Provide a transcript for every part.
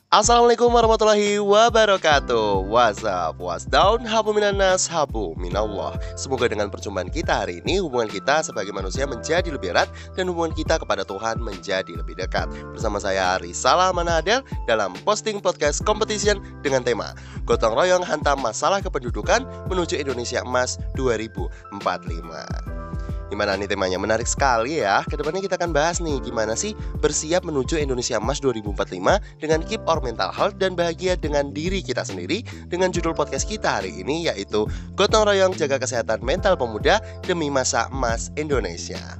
Assalamualaikum warahmatullahi wabarakatuh. What's up, what's down, habu minanas, habu minallah. Semoga dengan perjumpaan kita hari ini, hubungan kita sebagai manusia menjadi lebih erat dan hubungan kita kepada Tuhan menjadi lebih dekat. Bersama saya Risalah Manadel dalam posting podcast competition dengan tema Gotong Royong Hantam Masalah Kependudukan Menuju Indonesia Emas 2045. Gimana nih temanya? Menarik sekali ya. Kedepannya kita akan bahas nih gimana sih bersiap menuju Indonesia Emas 2045 dengan keep our mental health dan bahagia dengan diri kita sendiri. Dengan judul podcast kita hari ini yaitu Gotong Royong Jaga Kesehatan Mental Pemuda Demi Masa Emas Indonesia.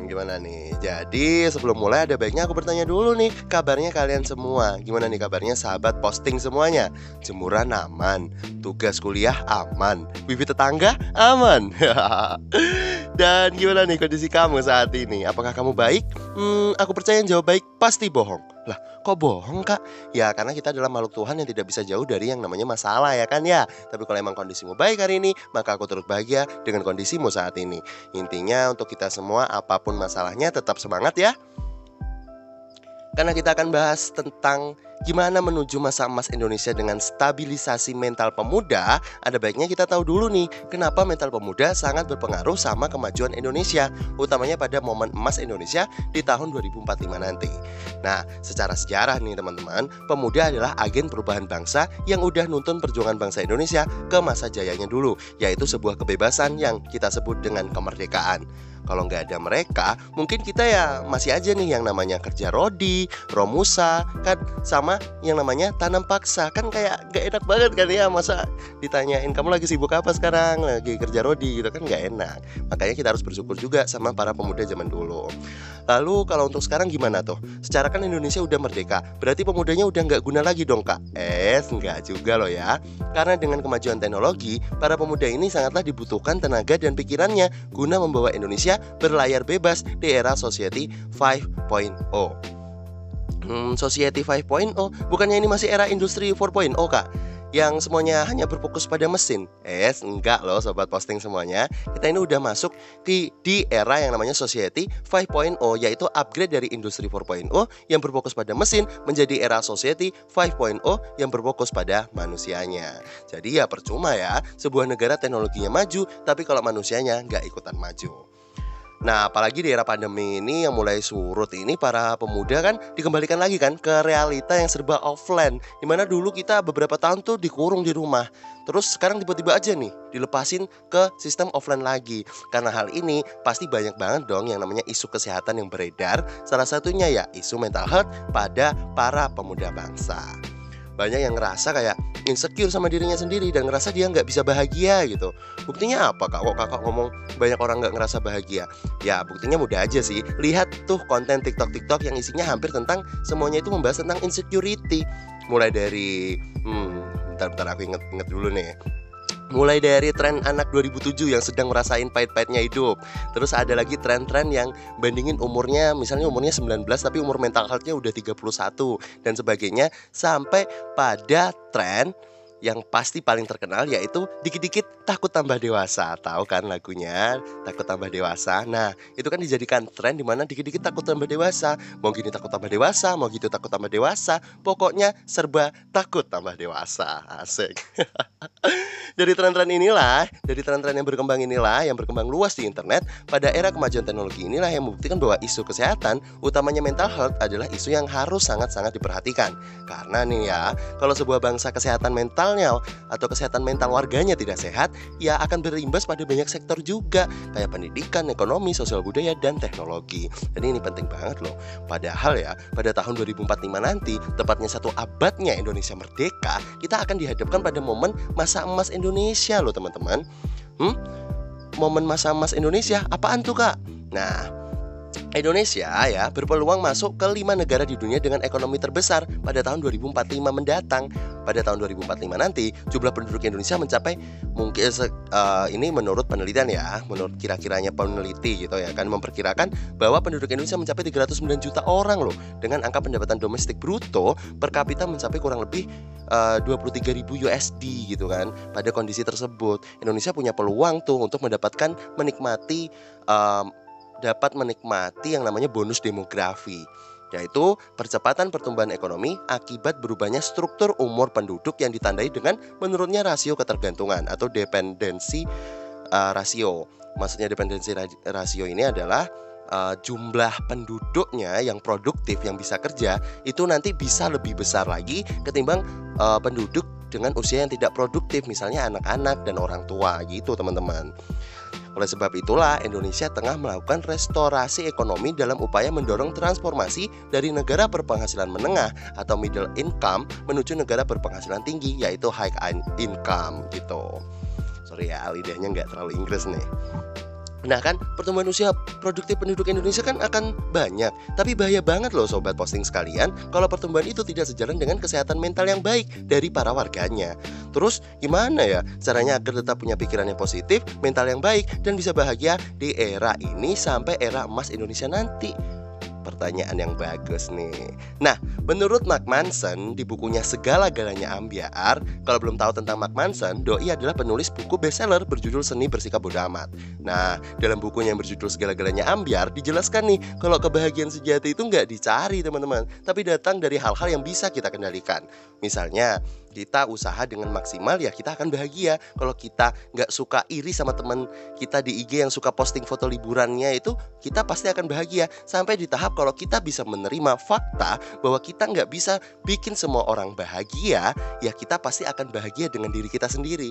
Gimana nih? Jadi sebelum mulai ada baiknya aku bertanya dulu nih, kabarnya kalian semua. Gimana nih kabarnya sahabat posting semuanya? Jemuran aman, tugas kuliah aman, wifi tetangga aman. Dan gimana nih kondisi kamu saat ini? Apakah kamu baik? Aku percaya yang jawab baik pasti bohong. Lah, kok bohong kak? Ya karena kita adalah makhluk Tuhan yang tidak bisa jauh dari yang namanya masalah ya kan ya. Tapi kalau emang kondisimu baik hari ini, maka aku turut bahagia dengan kondisimu saat ini. Intinya untuk kita semua apapun masalahnya tetap semangat ya. Karena kita akan bahas tentang gimana menuju masa emas Indonesia dengan stabilisasi mental pemuda. Ada baiknya kita tahu dulu nih, kenapa mental pemuda sangat berpengaruh sama kemajuan Indonesia, utamanya pada momen emas Indonesia di tahun 2045 nanti. Nah, secara sejarah nih teman-teman, pemuda adalah agen perubahan bangsa yang udah nuntun perjuangan bangsa Indonesia ke masa jayanya dulu, yaitu sebuah kebebasan yang kita sebut dengan kemerdekaan. Kalau nggak ada mereka, mungkin kita ya masih aja nih yang namanya kerja rodi, romusa, kan sama yang namanya tanam paksa. Kan kayak nggak enak banget kan ya, masa ditanyain kamu lagi sibuk apa sekarang, lagi kerja rodi gitu kan nggak enak. Makanya kita harus bersyukur juga sama para pemuda zaman dulu. Lalu kalau untuk sekarang gimana tuh? Secara kan Indonesia udah merdeka, berarti pemudanya udah nggak guna lagi dong kak? Nggak juga loh ya. Karena dengan kemajuan teknologi, para pemuda ini sangatlah dibutuhkan tenaga dan pikirannya guna membawa Indonesia berlayar bebas di era Society 5.0. Society 5.0, bukannya ini masih era industri 4.0 kak? Yang semuanya hanya berfokus pada mesin. Enggak loh sobat posting semuanya. Kita ini udah masuk di era yang namanya Society 5.0, yaitu upgrade dari industri 4.0 yang berfokus pada mesin menjadi era Society 5.0 yang berfokus pada manusianya. Jadi ya percuma ya, sebuah negara teknologinya maju, tapi kalau manusianya nggak ikutan maju. Nah, apalagi di era pandemi ini yang mulai surut ini, para pemuda kan dikembalikan lagi kan ke realita yang serba offline, dimana dulu kita beberapa tahun tuh dikurung di rumah. Terus sekarang tiba-tiba aja nih dilepasin ke sistem offline lagi. Karena hal ini pasti banyak banget dong yang namanya isu kesehatan yang beredar. Salah satunya ya isu mental health pada para pemuda bangsa. Banyak yang ngerasa kayak insecure sama dirinya sendiri dan ngerasa dia nggak bisa bahagia gitu. Buktinya apa kak? Kok kakak ngomong banyak orang nggak ngerasa bahagia? Ya buktinya mudah aja sih. Lihat tuh konten TikTok yang isinya hampir tentang semuanya itu membahas tentang insecurity. Mulai dari bentar aku inget dulu nih. Mulai dari tren anak 2007 yang sedang merasain pahit-pahitnya hidup. Terus ada lagi tren-tren yang bandingin umurnya, misalnya umurnya 19 tapi umur mental health-nya udah 31 dan sebagainya. Sampai pada tren yang pasti paling terkenal yaitu dikit-dikit takut tambah dewasa. Tahu kan lagunya takut tambah dewasa? Nah itu kan dijadikan tren dimana dikit-dikit takut tambah dewasa. Mau gini takut tambah dewasa, mau gitu takut tambah dewasa. Pokoknya serba takut tambah dewasa. Asik. Dari tren-tren yang berkembang inilah, yang berkembang luas di internet, pada era kemajuan teknologi inilah yang membuktikan bahwa isu kesehatan, utamanya mental health, adalah isu yang harus sangat-sangat diperhatikan. Karena nih ya, kalau sebuah bangsa kesehatan mentalnya atau kesehatan mental warganya tidak sehat, ya akan berimbas pada banyak sektor juga, kayak pendidikan, ekonomi, sosial budaya, dan teknologi. Jadi ini penting banget loh. Padahal ya, pada tahun 2045 nanti, tepatnya 1 abadnya Indonesia merdeka, kita akan dihadapkan pada momen masa emas Indonesia loh teman-teman. Momen masa emas Indonesia apaan tuh kak? Nah, Indonesia ya berpeluang masuk ke 5 negara di dunia dengan ekonomi terbesar pada tahun 2045 mendatang. Pada tahun 2045 nanti jumlah penduduk Indonesia mencapai mungkin ini menurut penelitian ya, menurut kira-kiranya peneliti gitu ya kan, memperkirakan bahwa penduduk Indonesia mencapai 309 juta orang loh, dengan angka pendapatan domestik bruto per kapita mencapai kurang lebih 23.000 USD gitu kan. Pada kondisi tersebut Indonesia punya peluang tuh untuk dapat menikmati yang namanya bonus demografi. yaitu percepatan pertumbuhan ekonomi akibat berubahnya struktur umur penduduk yang ditandai dengan menurunnya rasio ketergantungan atau dependensi rasio. Maksudnya dependensi rasio ini adalah jumlah penduduknya yang produktif yang bisa kerja itu nanti bisa lebih besar lagi ketimbang penduduk dengan usia yang tidak produktif, misalnya anak-anak dan orang tua gitu teman-teman. Oleh sebab itulah Indonesia tengah melakukan restorasi ekonomi dalam upaya mendorong transformasi dari negara berpenghasilan menengah atau middle income menuju negara berpenghasilan tinggi yaitu high income gitu. Sorry ya, lidahnya nggak terlalu Inggris nih. Nah kan, pertumbuhan usia produktif penduduk Indonesia kan akan banyak. Tapi bahaya banget loh sobat posting sekalian kalau pertumbuhan itu tidak sejalan dengan kesehatan mental yang baik dari para warganya. Terus gimana ya caranya agar tetap punya pikiran yang positif, mental yang baik, dan bisa bahagia di era ini sampai era emas Indonesia nanti? Pertanyaan yang bagus nih. Nah, menurut Mark Manson di bukunya Segala-galanya Ambyar, kalau belum tahu tentang Mark Manson, doi adalah penulis buku bestseller berjudul Seni Bersikap Bodo Amat. Nah, dalam bukunya yang berjudul Segala-galanya Ambyar dijelaskan nih kalau kebahagiaan sejati itu nggak dicari teman-teman, tapi datang dari hal-hal yang bisa kita kendalikan. Misalnya, kita usaha dengan maksimal ya kita akan bahagia. Kalau kita nggak suka iri sama teman kita di IG yang suka posting foto liburannya itu, kita pasti akan bahagia. Sampai di tahap kalau kita bisa menerima fakta bahwa kita nggak bisa bikin semua orang bahagia, ya kita pasti akan bahagia dengan diri kita sendiri.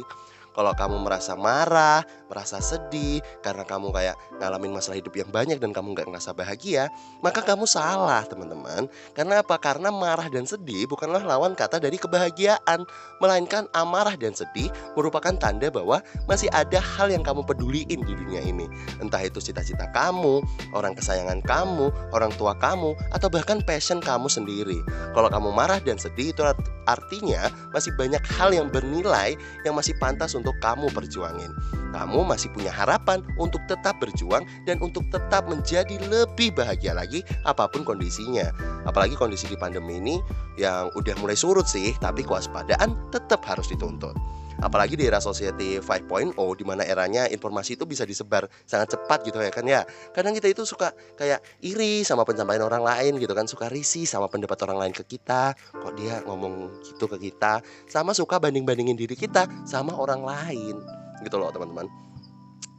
Kalau kamu merasa marah, merasa sedih karena kamu kayak ngalamin masalah hidup yang banyak dan kamu nggak ngerasa bahagia, maka kamu salah teman-teman. Karena apa? Karena marah dan sedih bukanlah lawan kata dari kebahagiaan, melainkan amarah dan sedih merupakan tanda bahwa masih ada hal yang kamu peduliin di dunia ini. Entah itu cita-cita kamu, orang kesayangan kamu, orang tua kamu, atau bahkan passion kamu sendiri. Kalau kamu marah dan sedih itu artinya masih banyak hal yang bernilai yang masih pantas untuk kamu perjuangin. Kamu masih punya harapan untuk tetap berjuang dan untuk tetap menjadi lebih bahagia lagi apapun kondisinya. Apalagi kondisi di pandemi ini yang udah mulai surut sih, tapi kewaspadaan tetap harus dituntut. Apalagi di era Society 5.0 di mana eranya informasi itu bisa disebar sangat cepat gitu ya kan ya. Kadang kita itu suka kayak iri sama pencapaian orang lain gitu kan, suka risih sama pendapat orang lain ke kita, kok dia ngomong gitu ke kita, sama suka banding-bandingin diri kita sama orang lain gitu loh teman-teman.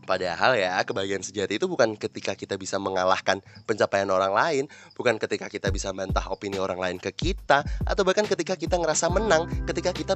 Padahal ya kebahagiaan sejati itu bukan ketika kita bisa mengalahkan pencapaian orang lain, bukan ketika kita bisa membantah opini orang lain ke kita, atau bahkan ketika kita ngerasa menang, ketika kita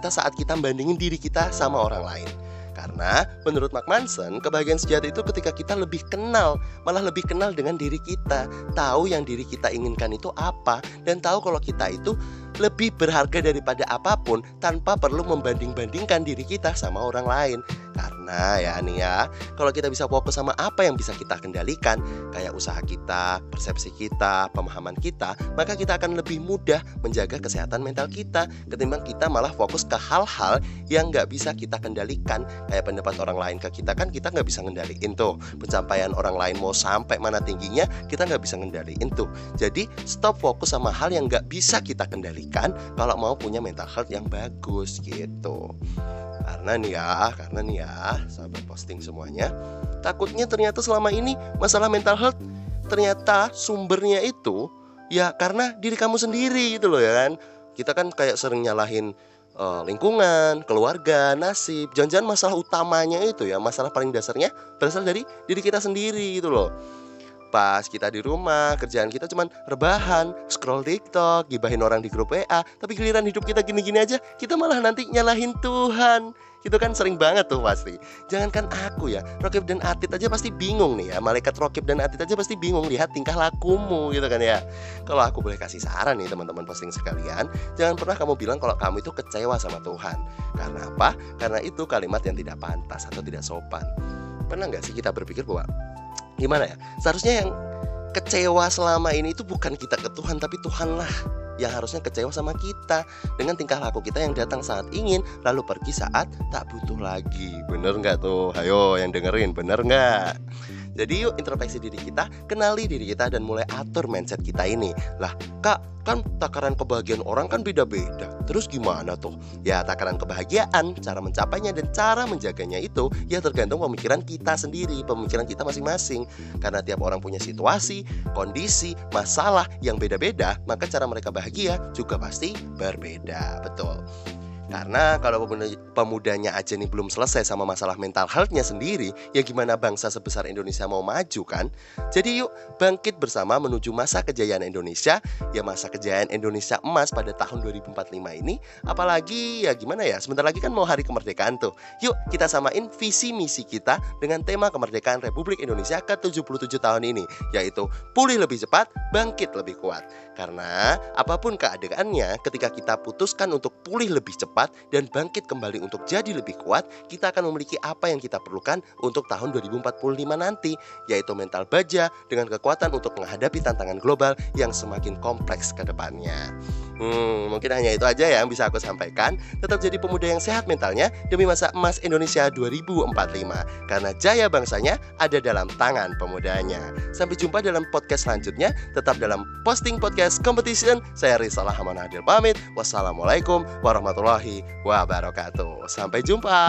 saat kita bandingin diri kita sama orang lain. Karena menurut Mark Manson, kebahagiaan sejati itu ketika kita lebih kenal, malah lebih kenal dengan diri kita, tahu yang diri kita inginkan itu apa, dan tahu kalau kita itu lebih berharga daripada apapun tanpa perlu membanding-bandingkan diri kita sama orang lain. Karena ya nih ya, kalau kita bisa fokus sama apa yang bisa kita kendalikan, kayak usaha kita, persepsi kita, pemahaman kita, maka kita akan lebih mudah menjaga kesehatan mental kita ketimbang kita malah fokus ke hal-hal yang gak bisa kita kendalikan. Kayak pendapat orang lain ke kita kan kita gak bisa ngendaliin tuh. Pencapaian orang lain mau sampai mana tingginya kita gak bisa ngendaliin tuh. Jadi stop fokus sama hal yang gak bisa kita kendalikan kalau mau punya mental health yang bagus gitu. Karena nih ya, sahabat posting semuanya, takutnya ternyata selama ini masalah mental health ternyata sumbernya itu ya karena diri kamu sendiri gitu loh ya kan. Kita kan kayak sering nyalahin lingkungan, keluarga, nasib. Jangan-jangan masalah utamanya itu ya, masalah paling dasarnya berasal dari diri kita sendiri gitu loh. Pas kita di rumah, kerjaan kita cuman rebahan, scroll TikTok, gibahin orang di grup WA, tapi giliran hidup kita gini-gini aja, kita malah nanti nyalahin Tuhan. Itu kan sering banget tuh pasti. Jangankan aku ya, Rokib dan Atit aja pasti bingung nih ya. Malaikat Rokib dan Atit aja pasti bingung lihat tingkah lakumu gitu kan ya. Kalau aku boleh kasih saran nih teman-teman posting sekalian, jangan pernah kamu bilang kalau kamu itu kecewa sama Tuhan. Karena apa? Karena itu kalimat yang tidak pantas atau tidak sopan. Pernah gak sih kita berpikir bahwa gimana ya, seharusnya yang kecewa selama ini itu bukan kita ke Tuhan, tapi Tuhanlah yang harusnya kecewa sama kita dengan tingkah laku kita yang datang saat ingin lalu pergi saat tak butuh lagi. Bener gak tuh? Ayo yang dengerin, bener gak? Jadi yuk introspeksi diri kita, kenali diri kita dan mulai atur mindset kita ini. Lah Kak, kan takaran kebahagiaan orang kan beda-beda. Terus gimana tuh? Ya takaran kebahagiaan, cara mencapainya dan cara menjaganya itu ya tergantung pemikiran kita sendiri, pemikiran kita masing-masing. Karena tiap orang punya situasi, kondisi, masalah yang beda-beda, maka cara mereka bahagia juga pasti berbeda. Betul. Karena kalau pemudanya aja nih belum selesai sama masalah mental health-nya sendiri, ya gimana bangsa sebesar Indonesia mau maju kan? Jadi yuk bangkit bersama menuju masa kejayaan Indonesia, ya masa kejayaan Indonesia emas pada tahun 2045 ini. Apalagi ya gimana ya, sebentar lagi kan mau hari kemerdekaan tuh. Yuk kita samain visi misi kita dengan tema kemerdekaan Republik Indonesia ke-77 tahun ini, yaitu pulih lebih cepat, bangkit lebih kuat. Karena apapun keadaannya, ketika kita putuskan untuk pulih lebih cepat dan bangkit kembali untuk jadi lebih kuat, kita akan memiliki apa yang kita perlukan untuk tahun 2045 nanti, yaitu mental baja dengan kekuatan untuk menghadapi tantangan global yang semakin kompleks ke depannya. Mungkin hanya itu aja yang bisa aku sampaikan. Tetap jadi pemuda yang sehat mentalnya demi masa emas Indonesia 2045. Karena jaya bangsanya ada dalam tangan pemudanya. Sampai jumpa dalam podcast selanjutnya. Tetap dalam Posting Podcast Competition. Saya Risalah Hamanadil pamit. Wassalamualaikum warahmatullahi wabarakatuh. Sampai jumpa.